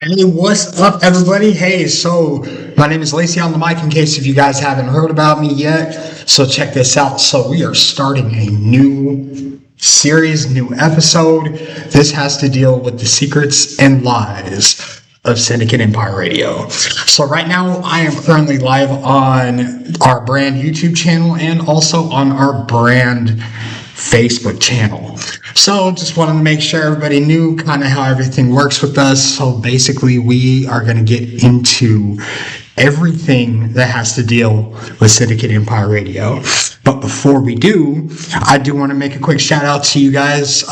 Hey, what's up, everybody? Hey, so my name is Lacey on the mic, in case if you guys haven't heard about me yet. So check this out. So we are starting a new series, new episode. This has to deal with the secrets and lies of Syndicate Empire Radio. So right now I am currently live on our brand YouTube channel and also on our brand Facebook channel. So just wanted to make sure everybody knew kind of how everything works with us. So basically we are going to get into everything that has to deal with Syndicate Empire Radio. But before we do, I do want to make a quick shout out to you guys.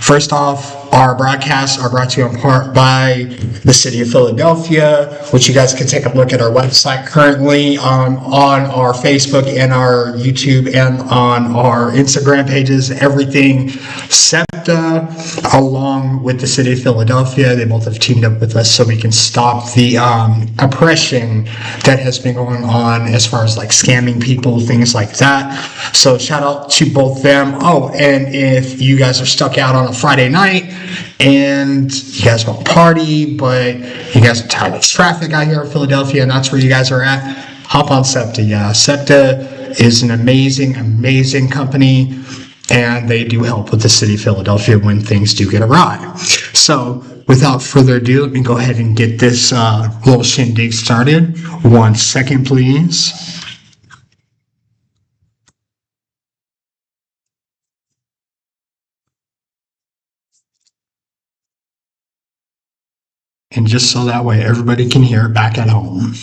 First off, our broadcasts are brought to you in part by the city of Philadelphia, which you guys can take a look at our website currently on our Facebook and our YouTube and on our Instagram pages. Everything SEPTA, along with the city of Philadelphia, they both have teamed up with us so we can stop the oppression that has been going on as far as like scamming people, things like that. So shout out to both them. Oh, and if you guys are stuck out on a Friday night and you guys want to party, but you guys are tired of traffic out here in Philadelphia and that's where you guys are at, hop on SEPTA. Yeah, SEPTA is an amazing company, and they do help with the city of Philadelphia when things do get awry. So without further ado, let me go ahead and get this little shindig started. 1 second, please. And just so that way everybody can hear it back at home.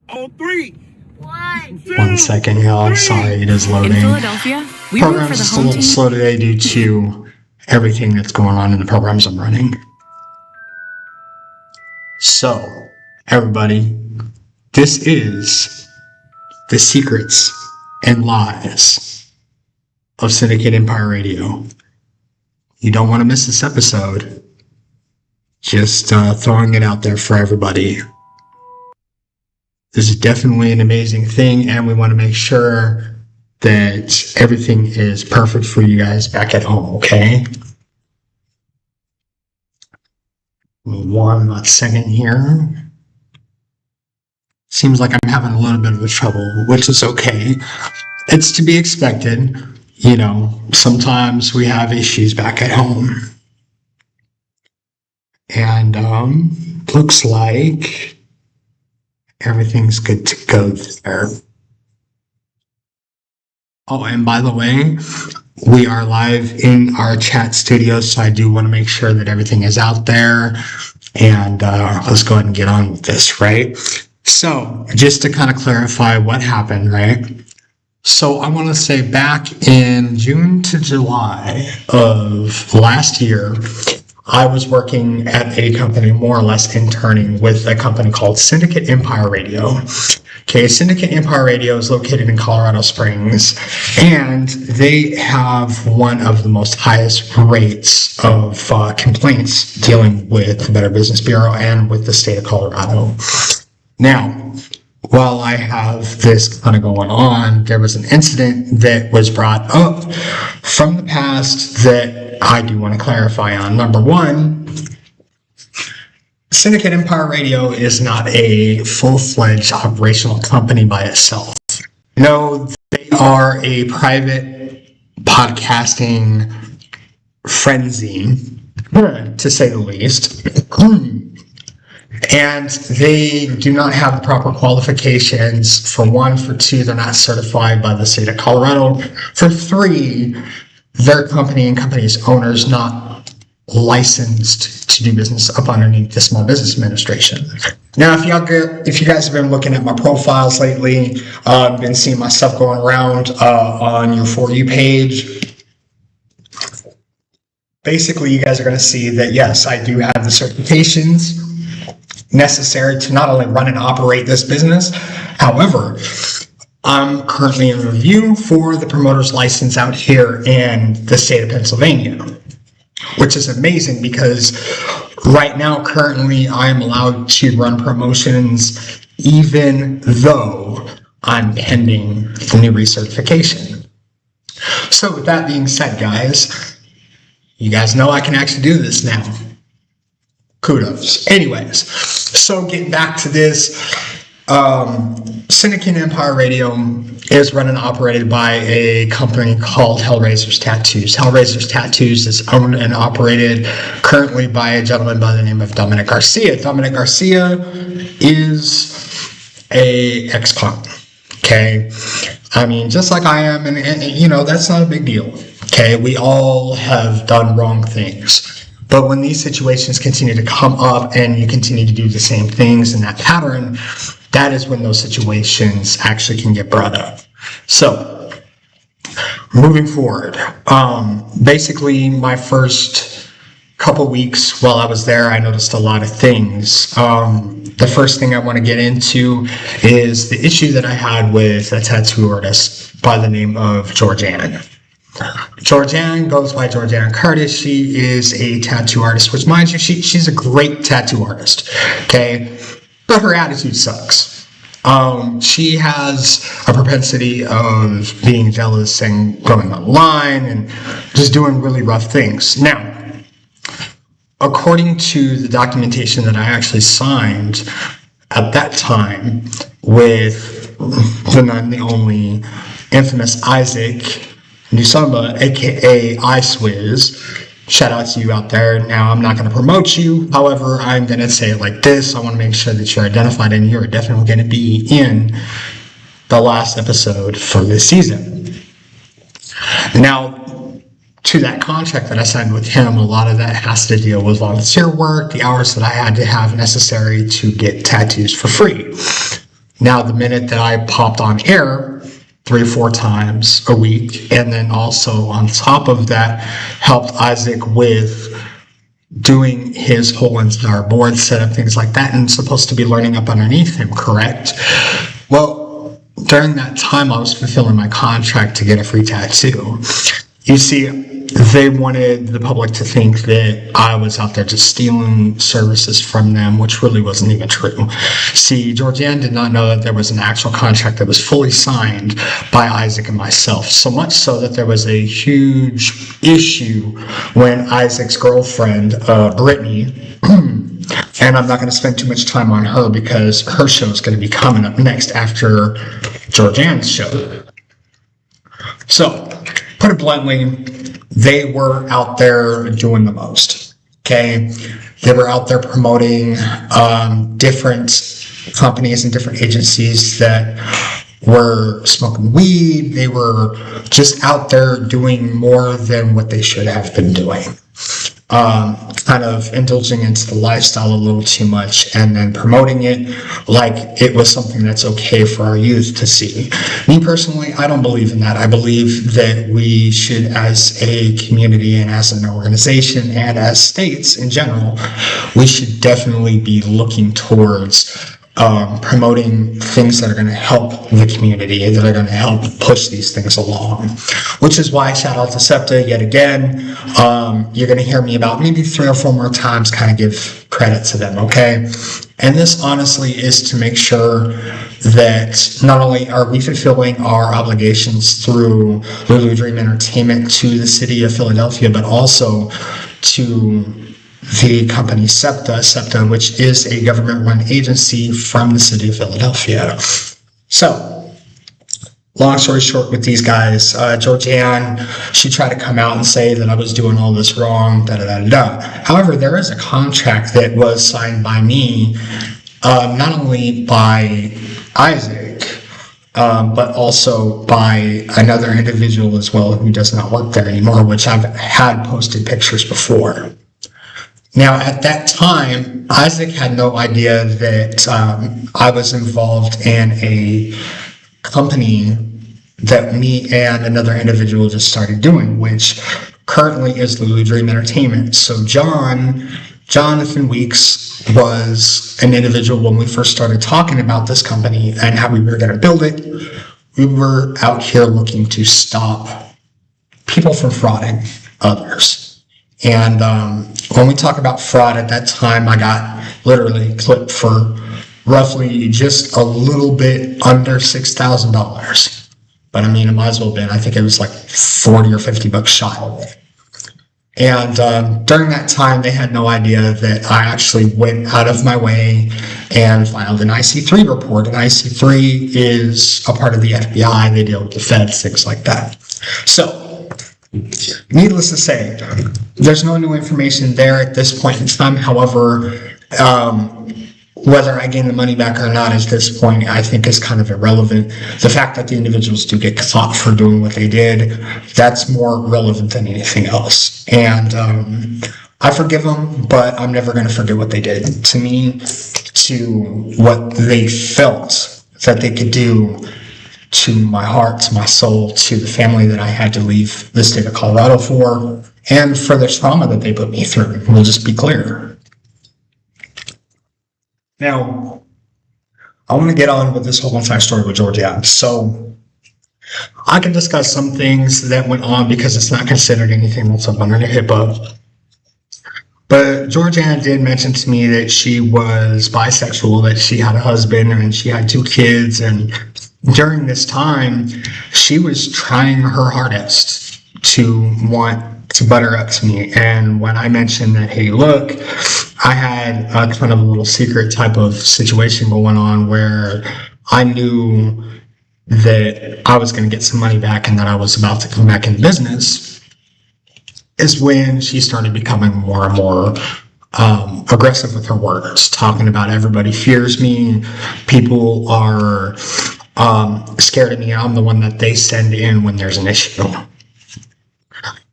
On 3, 1 second, y'all. Sorry, it is loading. In Philadelphia, we root for Program's the just a home little team. slow today due to everything that's going on in the programs I'm running. So, everybody, this is the secrets and lies of Syndicate Empire Radio. You don't want to miss this episode. Just throwing it out there for everybody. This is definitely an amazing thing, and we want to make sure that everything is perfect for you guys back at home, okay? 1 second here. Seems like I'm having a little bit of a trouble, which is okay. It's to be expected. You know, sometimes we have issues back at home. And looks like everything's good to go there. Oh, and by the way, we are live in our chat studio, so I do want to make sure that everything is out there. And let's go ahead and get on with this, right? So, just to kind of clarify what happened, right? So, I want to say back in June to July of last year, I was working at a company, more or less interning with a company called Syndicate Empire Radio. Okay, Syndicate Empire Radio is located in Colorado Springs, and they have one of the most highest rates of complaints dealing with the Better Business Bureau and with the state of Colorado. Now, while I have this kind of going on, there was an incident that was brought up from the past that I do want to clarify on. Number one, Syndicate Empire Radio is not a full-fledged operational company by itself. No, they are a private podcasting frenzy, to say the least. And they do not have the proper qualifications. For one, for two, they're not certified by the state of Colorado. For three, their company and company's owners not licensed to do business up underneath the Small Business Administration. Now, if you guys have been looking at my profiles lately, been seeing my stuff going around on your For You page, basically you guys are going to see that yes, I do have the certifications necessary to not only run and operate this business. However, I'm currently in review for the promoter's license out here in the state of Pennsylvania, which is amazing because right now, currently, I am allowed to run promotions even though I'm pending the new recertification. So with that being said, guys, you guys know I can actually do this now. Kudos. Anyways, so getting back to this, Syndicate Empire Radio is run and operated by a company called Hellraiser's Tattoos. Hellraiser's Tattoos is owned and operated currently by a gentleman by the name of Dominic Garcia. Dominic Garcia is a ex-con, okay? I mean, just like I am, and that's not a big deal, okay? We all have done wrong things. But when these situations continue to come up and you continue to do the same things in that pattern, that is when those situations actually can get brought up. So, moving forward, basically my first couple weeks while I was there, I noticed a lot of things. The first thing I want to get into is the issue that I had with a tattoo artist by the name of Georgianne. Georgianne goes by Georgianne Curtis. She is a tattoo artist, which, mind you, she's a great tattoo artist, okay? But her attitude sucks. She has a propensity of being jealous and going online and just doing really rough things. Now, according to the documentation that I actually signed at that time with the none, the only infamous Isaac Nusamba, aka iSwiz. Shout out to you out there. Now, I'm not going to promote you. However, I'm going to say it like this. I want to make sure that you're identified, and you're definitely going to be in the last episode for this season. Now, to that contract that I signed with him, a lot of that has to deal with volunteer work, the hours that I had to have necessary to get tattoos for free. Now, the minute that I popped on air 3 or 4 times a week, and then also on top of that helped Isaac with doing his whole entire board setup, things like that, and supposed to be learning up underneath him, correct? Well, during that time I was fulfilling my contract to get a free tattoo. You see, they wanted the public to think that I was out there just stealing services from them, which really wasn't even true. See, Georgianne did not know that there was an actual contract that was fully signed by Isaac and myself, so much so that there was a huge issue when Isaac's girlfriend, Brittany, and I'm not going to spend too much time on her because her show is going to be coming up next after Georgianne's show. So, put it bluntly, they were out there doing the most, okay? They were out there promoting different companies and different agencies that were smoking weed. They were just out there doing more than what they should have been doing. Kind of indulging into the lifestyle a little too much and then promoting it like it was something that's okay for our youth to see. Me personally, I don't believe in that. I believe that we should, as a community and as an organization and as states in general, we should definitely be looking towards promoting things that are going to help the community, that are going to help push these things along. Which is why, shout out to SEPTA yet again. You're going to hear me about maybe 3 or 4 more times kind of give credit to them, okay? And this honestly is to make sure that not only are we fulfilling our obligations through Lulu Dream Entertainment to the city of Philadelphia, but also to the company SEPTA, which is a government-run agency from the city of Philadelphia. So, long story short with these guys, Georgianne, she tried to come out and say that I was doing all this wrong, da-da-da-da-da. However, there is a contract that was signed by me, not only by Isaac, but also by another individual as well who does not work there anymore, which I've had posted pictures before. Now, at that time, Isaac had no idea that I was involved in a company that me and another individual just started doing, which currently is Lulu Dream Entertainment. So Jonathan Weeks was an individual when we first started talking about this company and how we were going to build it. We were out here looking to stop people from frauding others. And when we talk about fraud, at that time, I got literally clipped for roughly just a little bit under $6,000. But I mean, it might as well have been. I think it was like 40 or 50 bucks shy of it. And during that time, they had no idea that I actually went out of my way and filed an IC3 report. An IC3 is a part of the FBI. They deal with the feds, things like that. So, needless to say, there's no new information there at this point in time. However, whether I gain the money back or not at this point, I think is kind of irrelevant. The fact that the individuals do get caught for doing what they did, that's more relevant than anything else. And I forgive them, but I'm never going to forget what they did to me, to what they felt that they could do to my heart, to my soul, to the family that I had to leave the state of Colorado for, and for the trauma that they put me through. We'll just be clear. Now, I want to get on with this whole entire story with Georgiana. So, I can discuss some things that went on because it's not considered anything that's up under HIPAA. But Georgiana did mention to me that she was bisexual, that she had a husband and she had 2 kids. And during this time, she was trying her hardest to want to butter up to me. And when I mentioned that, hey, look, I had a kind of a little secret type of situation going on where I knew that I was going to get some money back and that I was about to come back in business, is when she started becoming more and more aggressive with her words, talking about everybody fears me, people are scared of me, I'm the one that they send in when there's an issue.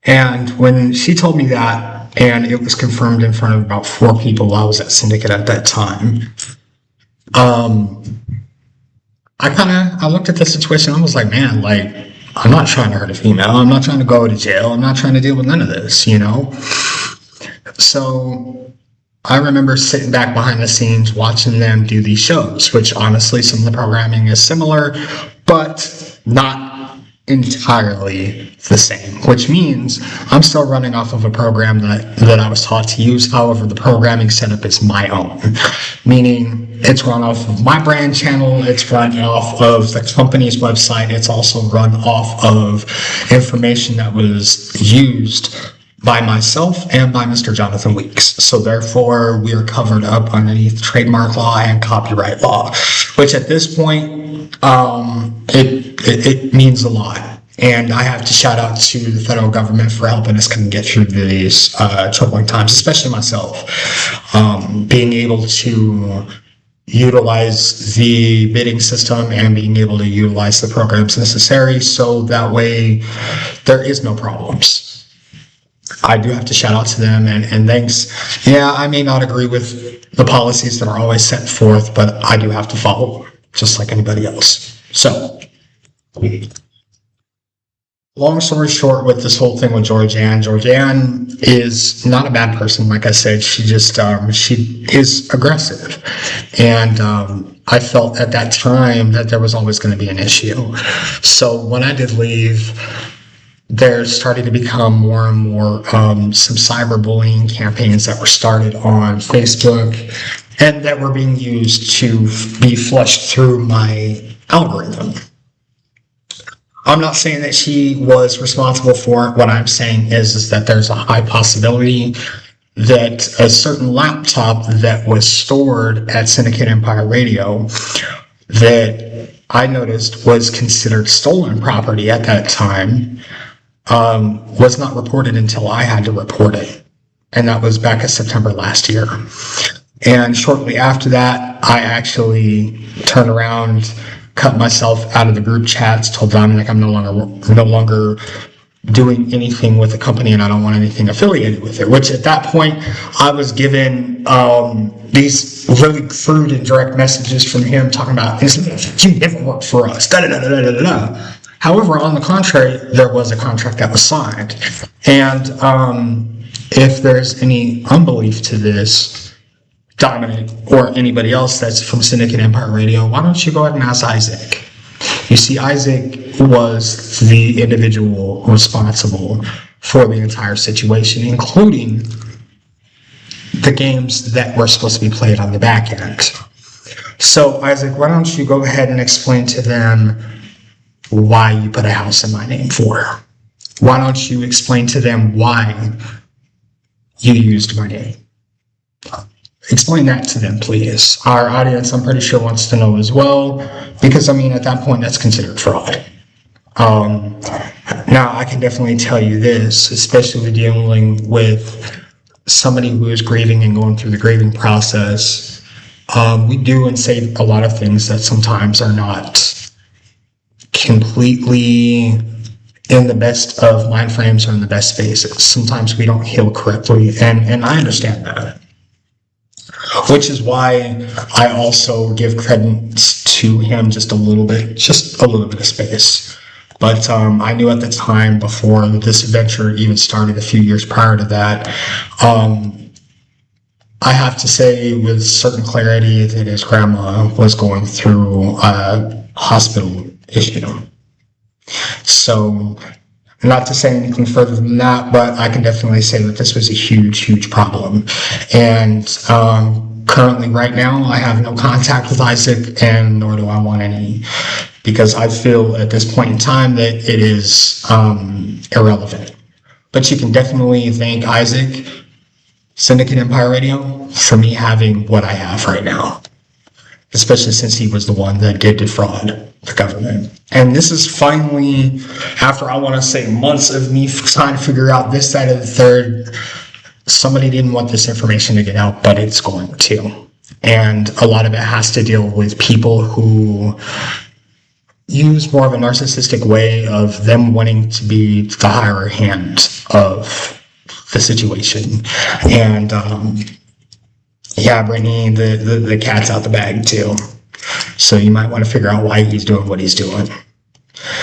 And when she told me that, and it was confirmed in front of about 4 people, I was at Syndicate at that time, I looked at the situation, I was like, man, like, I'm not trying to hurt a female, I'm not trying to go to jail, I'm not trying to deal with none of this, you know? So I remember sitting back behind the scenes watching them do these shows, which honestly, some of the programming is similar, but not entirely the same, which means I'm still running off of a program that I was taught to use. However, the programming setup is my own, meaning it's run off of my brand channel, it's run off of the company's website, it's also run off of information that was used by myself and by Mr. Jonathan Weeks. So therefore, we are covered up underneath trademark law and copyright law, which at this point, it means a lot. And I have to shout out to the federal government for helping us kind of get through these troubling times, especially myself. Being able to utilize the bidding system and being able to utilize the programs necessary so that way there is no problems. I do have to shout out to them and thanks. Yeah, I may not agree with the policies that are always set forth, but I do have to follow them, just like anybody else. So, long story short with this whole thing with Georgianne is not a bad person. Like I said, she just, she is aggressive. And I felt at that time that there was always going to be an issue. So when I did leave, there started to become more and more some cyberbullying campaigns that were started on Facebook and that were being used to be flushed through my algorithm. I'm not saying that she was responsible for it. What I'm saying is that there's a high possibility that a certain laptop that was stored at Syndicate Empire Radio that I noticed was considered stolen property at that time was not reported until I had to report it. And that was back in September last year. And shortly after that, I actually turned around, cut myself out of the group chats, told Dominic I'm no longer doing anything with the company and I don't want anything affiliated with it, which at that point I was given these really crude and direct messages from him talking about, you never worked for us, da-da-da-da-da-da-da. However, on the contrary, there was a contract that was signed. And if there's any unbelief to this, Dominic or anybody else that's from Syndicate Empire Radio, why don't you go ahead and ask Isaac? You see, Isaac was the individual responsible for the entire situation, including the games that were supposed to be played on the back end. So, Isaac, why don't you go ahead and explain to them why you put a house in my name for? Why don't you explain to them why you used my name? Explain that to them, please. Our audience, I'm pretty sure, wants to know as well, because, I mean, at that point, that's considered fraud. Now, I can definitely tell you this, especially dealing with somebody who is grieving and going through the grieving process. We do and say a lot of things that sometimes are not completely in the best of mind frames or in the best spaces. Sometimes we don't heal correctly, and I understand that. Which is why I also give credence to him just a little bit of space. But I knew at the time, before this adventure even started, a few years prior to that, I have to say with certain clarity that his grandma was going through a hospital issue. So, not to say anything further than that, but I can definitely say that this was a huge, huge problem. And currently, right now, I have no contact with Isaac, and nor do I want any, because I feel at this point in time that it is irrelevant. But you can definitely thank Isaac, Syndicate Empire Radio, for me having what I have right now, especially since he was the one that did defraud the government. And this is finally, after I want to say months of me trying to figure out this, that, and the third, somebody didn't want this information to get out, but it's going to. And a lot of it has to deal with people who use more of a narcissistic way of them wanting to be the higher hand of the situation. And yeah, Brittany, the cat's out the bag too. So you might want to figure out why he's doing what he's doing.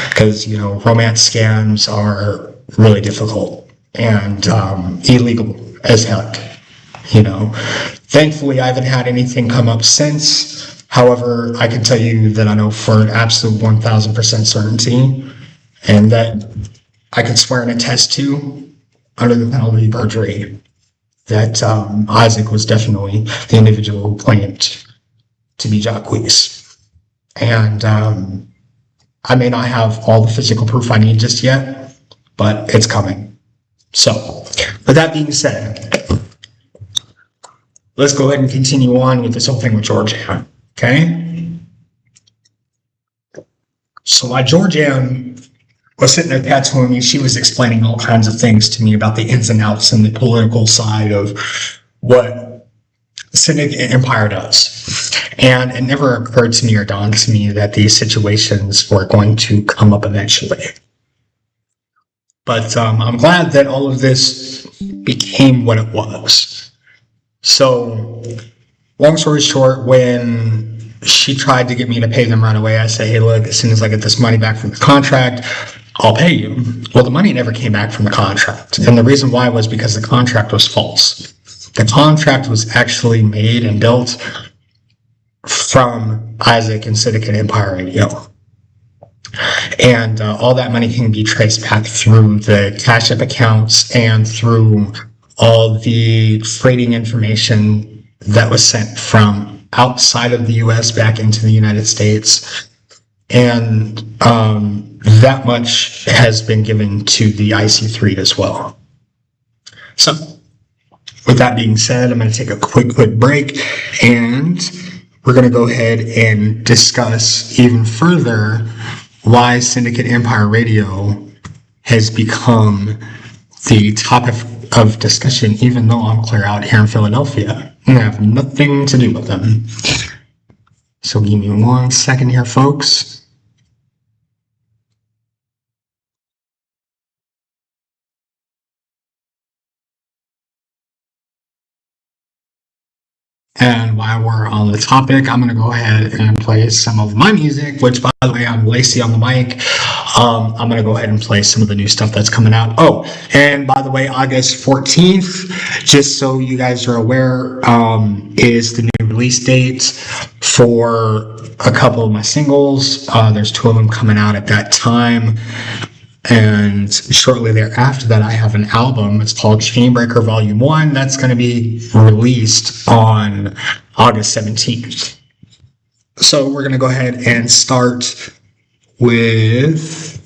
Because, you know, romance scams are really difficult and illegal as heck. You know, thankfully I haven't had anything come up since. However, I can tell you that I know for an absolute 1000% certainty, and that I can swear and attest to, under the penalty of perjury, that Isaac was definitely the individual who claimed to be Jacques. And I may not have all the physical proof I need just yet, but it's coming. So, with that being said, let's go ahead and continue on with this whole thing with Georgianne, okay? So while Georgianne was sitting there tattooing me, she was explaining all kinds of things to me about the ins and outs and the political side of what Syndicate Empire does. And it never occurred to me or dawned to me that these situations were going to come up eventually. But I'm glad that all of this became what it was. So, long story short, when she tried to get me to pay them right away, I said, hey, look, as soon as I get this money back from the contract, I'll pay you. Well, the money never came back from the contract. And the reason why was because the contract was false. The contract was actually made and built from Isaac and Syndicate Empire Radio. And all that money can be traced back through the Cash App accounts and through all the freighting information that was sent from outside of the U.S. back into the United States. And that much has been given to the IC3 as well. So, with that being said, I'm going to take a quick break, and we're going to go ahead and discuss even further why Syndicate Empire Radio has become the topic of discussion, even though I'm clear out here in Philadelphia and I have nothing to do with them. So give me 1 second here, folks. And while we're on the topic, I'm going to go ahead and play some of my music, which, by the way, I'm Lacey on the mic. I'm going to go ahead and play some of the new stuff that's coming out. Oh, and by the way, August 14th, just so you guys are aware, is the new release date for a couple of my singles. There's 2 of them coming out at that time. And shortly thereafter that, I have an album. It's called Chainbreaker Volume 1. That's going to be released on August 17th. So we're going to go ahead and start with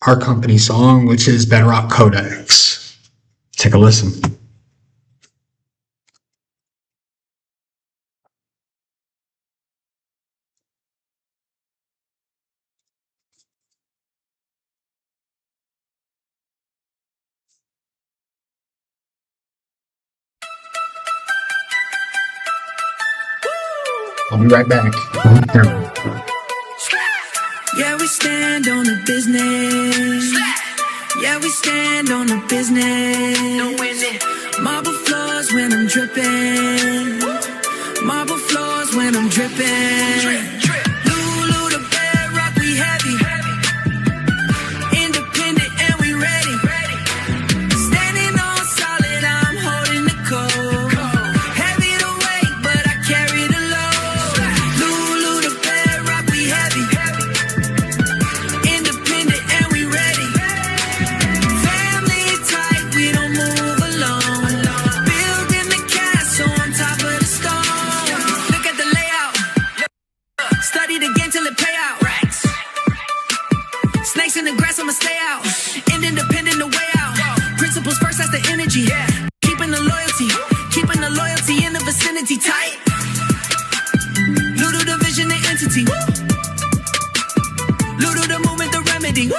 our company song, which is Bedrock Codex. Take a listen. I'll be right back. Yeah, we stand on the business. Yeah, we stand on the business. Marble floors when I'm dripping. Marble floors when I'm dripping. Lulu the bedrock, we heavy. Independent and we ready. Standing on solid, I'm holding the cold. Heavy the weight, but I carry the load. Lulu the bedrock, we heavy. Independent and we ready. Family tight, we don't move alone. Building the castle on top of the stone. Look at the layout. Study the game till it pay out. Snakes in the grass, I'ma stay out. Independent, the way out. Principles first, that's the energy. Keeping the loyalty in the vicinity tight. Lulu the vision, the entity. Lulu the movement, the remedy.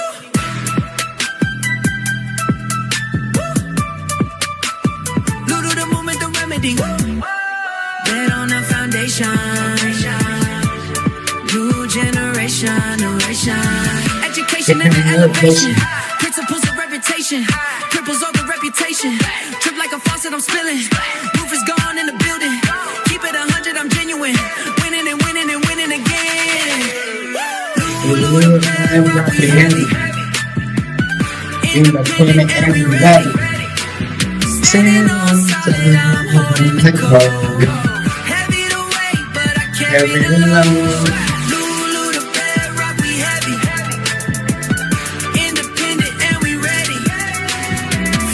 Lulu the movement, the remedy. Bet on the foundation. New generation. Education and the elevation. Principles of reputation. Cripples over reputation. Trip like a faucet, I'm spilling. Roof is gone in the building. Keep it 100, I'm genuine. Winning and winning and winning again. Lulu, we heavy. Independent and we ready. Standing on solid, I'm holding the cold. Heavy the weight, but I carry the load. Lulu the bedrock, we heavy. Independent and we ready.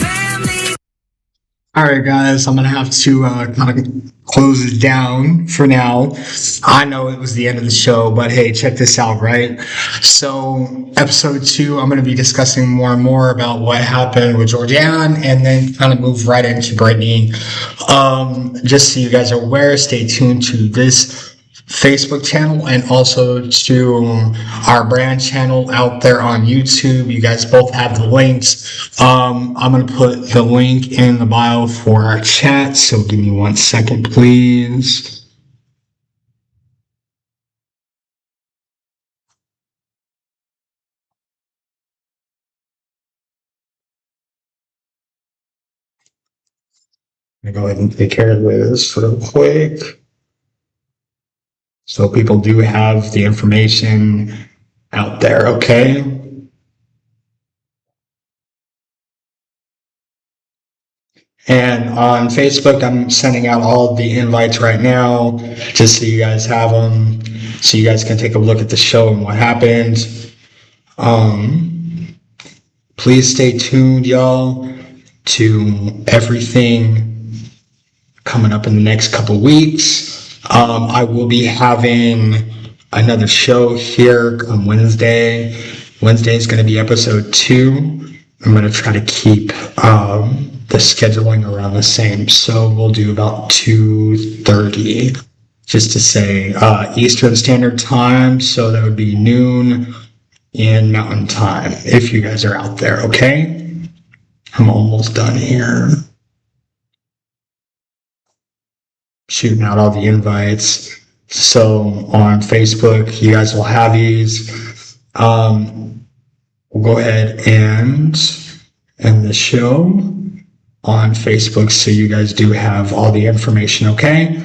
Family. All right, guys, I'm going to have to kind of close it down for now. I know it was the end of the show, but hey, check this out, right? So, episode 2, I'm going to be discussing more and more about what happened with Georgianne and then kind of move right into Brittany. Just so you guys are aware, stay tuned to this Facebook channel and also to our brand channel out there on YouTube. You guys both have the links. I'm going to put the link in the bio for our chat, so give me 1 second, please. I'm going to go ahead and take care of this real quick. So people do have the information out there, okay? And on Facebook, I'm sending out all the invites right now, just so you guys have them, so you guys can take a look at the show and what happened. Please stay tuned, y'all, to everything coming up in the next couple weeks. I will be having another show here on Wednesday. Wednesday is going to be episode 2. I'm going to try to keep the scheduling around the same. So we'll do about 2:30, just to say Eastern Standard Time. So that would be noon in Mountain Time, if you guys are out there, okay? I'm almost done here. Shooting out all the invites. So on Facebook, you guys will have these. We'll go ahead and end the show on Facebook, so you guys do have all the information, okay?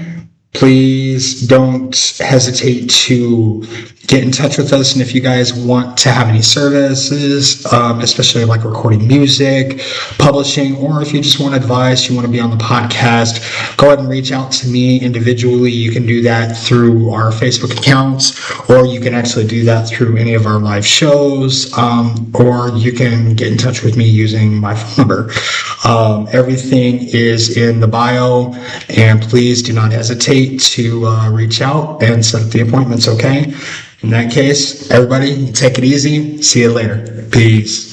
please don't hesitate to get in touch with us. And if you guys want to have any services, especially like recording music, publishing, or if you just want advice, you want to be on the podcast, go ahead and reach out to me individually. You can do that through our Facebook accounts, or you can actually do that through any of our live shows, or you can get in touch with me using my phone number. Everything is in the bio, and please do not hesitate to reach out and set up the appointments, okay? In that case, everybody, take it easy. See you later. Peace.